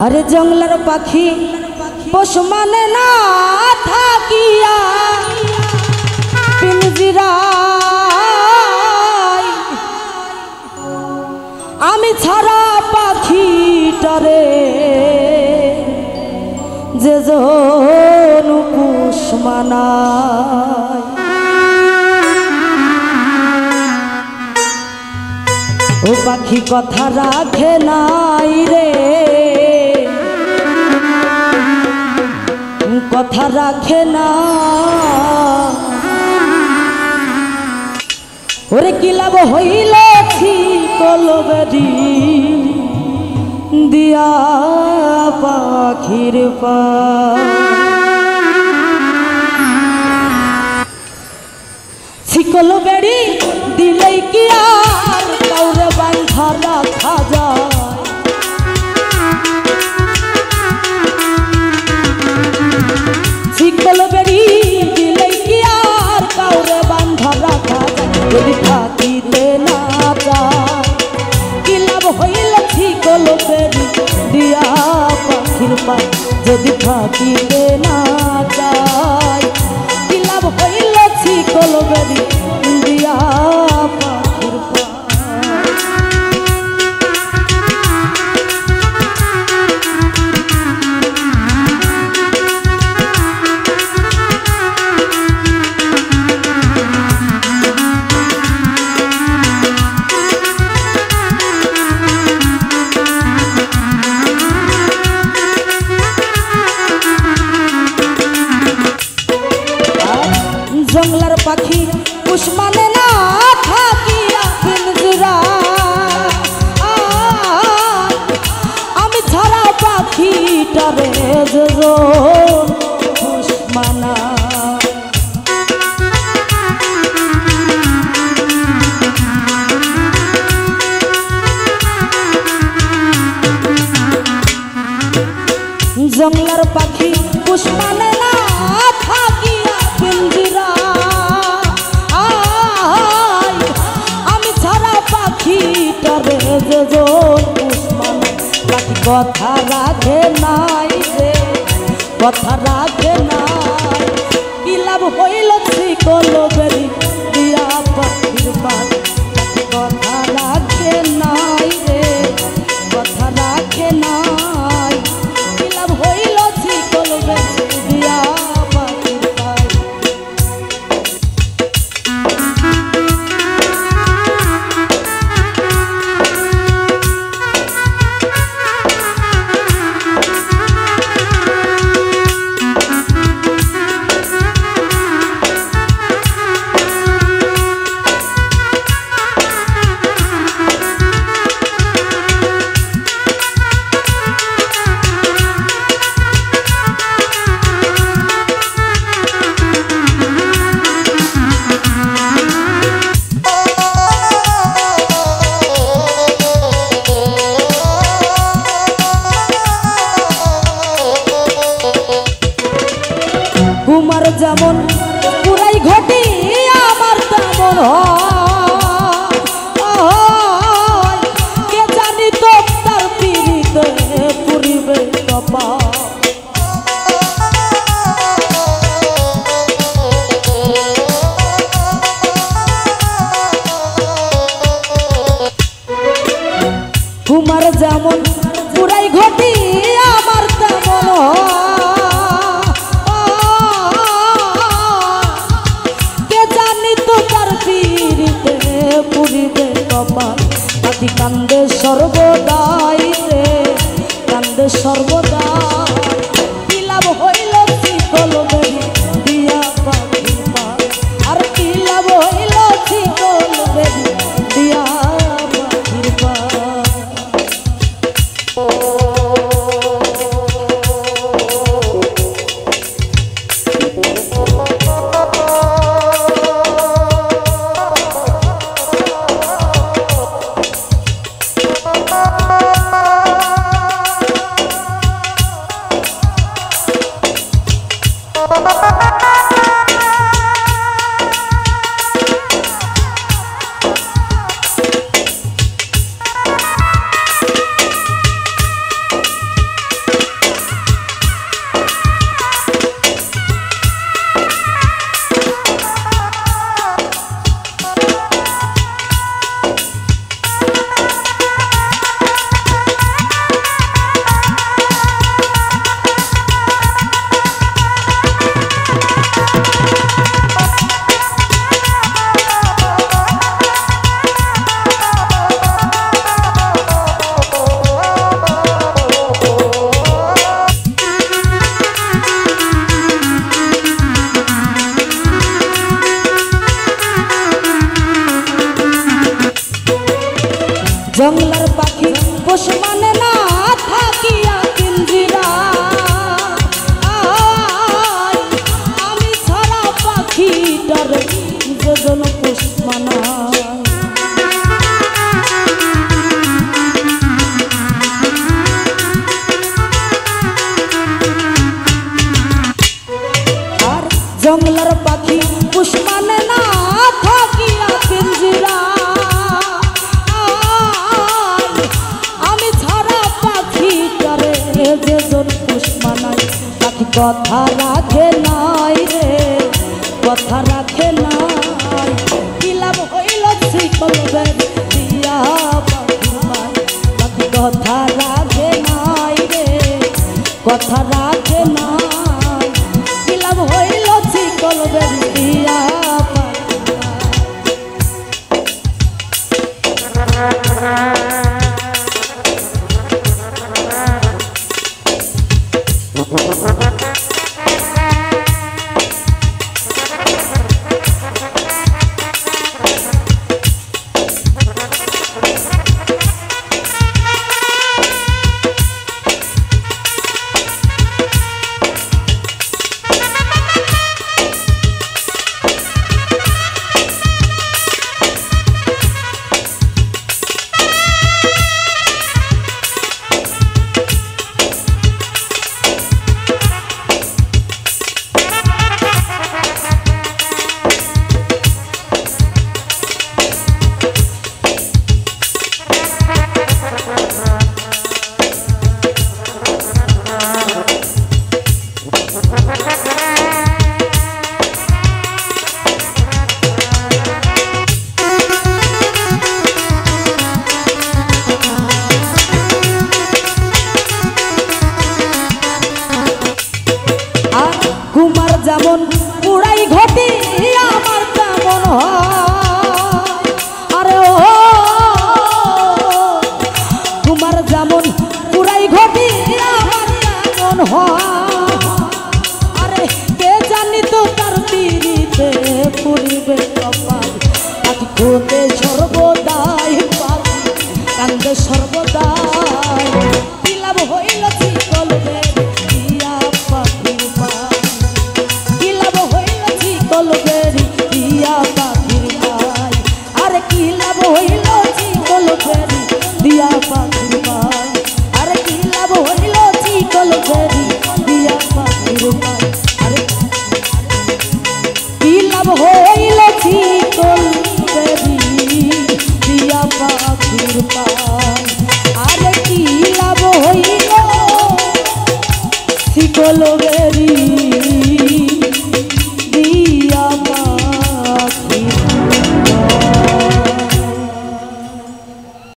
আরে জঙ্গলার পাখি পোষ মানে না থাকিয়া পিঞ্জিরায় আমি ছাড়া পাখিটারে যে জন পোষ মানায় ও পাখি কথা রাখে নাই রে কথা রাখে না ওরে কি লাভ হইল কলবেরি দিয়া পাখির পা শিকল বেড়ি দিলেই কি আর কাউরে বাঁধা রাখা যায় শিকল বেড়ি দিলেই কি আর কাউরে বাঁধা রাখা যায় যদি থাকিতে না যায় কি লাভ হইল শিকল বেড়ি দিয়া পাখির পা যদি থাকিতে না যায় কি লাভ হইল শিকল বেড়ি দিয়া পাখির পা জঙ্গলার পাখি পোষ মানে না থাকিয়া পিঞ্জিরায় আমি ছাড়া পাখিটারে যে জন পোষ মানায় জঙ্গলার পাখি পোষ মানে না থাকিয়া পিঞ্জিরায় আমি ছাড়া পাখিটারে যে জন পোষ মানায় পাখি কথা রাখে নাই রে কথা রাখে নাই কি লাভ হইল শিকল বেড়ি দিয়া পাখির পা কথা রাখে নাই রে কথা রাখে নাই কি লাভ হইল শিকল বেড়ি দিয়া পাখির পা কুমার যেমন পুরাই ঘটি আমার তেমন হয় কে জানি তো তার পিড়িতে পুরিবে কপাল কুমার যেমন পুরাই ঘটি আমার তেমন পুরিবে কপাল পাখি কান্দে সর্বদাই রে কান্দে সর্বদাই কি লাভ হইল শিকল বেড়ি দিয়া পাখির পা আর কি লাভ হইল শিকল বেড়ি দিয়া পাখির পা জঙ্গলার পাখি পোষ মানে না থাকিয়া পিঞ্জিরা আমি ছাড়া পাখি ডরে যেজন পোষ মানায় আর জঙ্গলার পাখি পোষ মানে না থাকিয়া পিঞ্জিরা কথা রাখে নাই রে কথা রাখে নাই কি লাভ হইল শিকল দিয়া পাখি কথা রাখে নাই রে কথা রাখে নাই কি লাভ হইল শিকল দিয়া যেমন পুরাই ঘটি আমার তেমন আরে ও তোমার যেমন পুরাই ঘটি আমার তেমন আরে কে জানি তো তার পিড়িতে পুরিবে কপাল আজ কোতে সর্বদাই পাখি কান্দে সর্বদাই কি লাভ হইল শিকল দিয়া পাখির পা দিয়া পাখির পাই আরে কি লাভ হইল শিকল দিয়া পাখির পাই আরে কি লাভ হইল শিকল দিয়া পাখির পাই আরে কি লাভ হইল শিকল দিয়া পাখির পাই।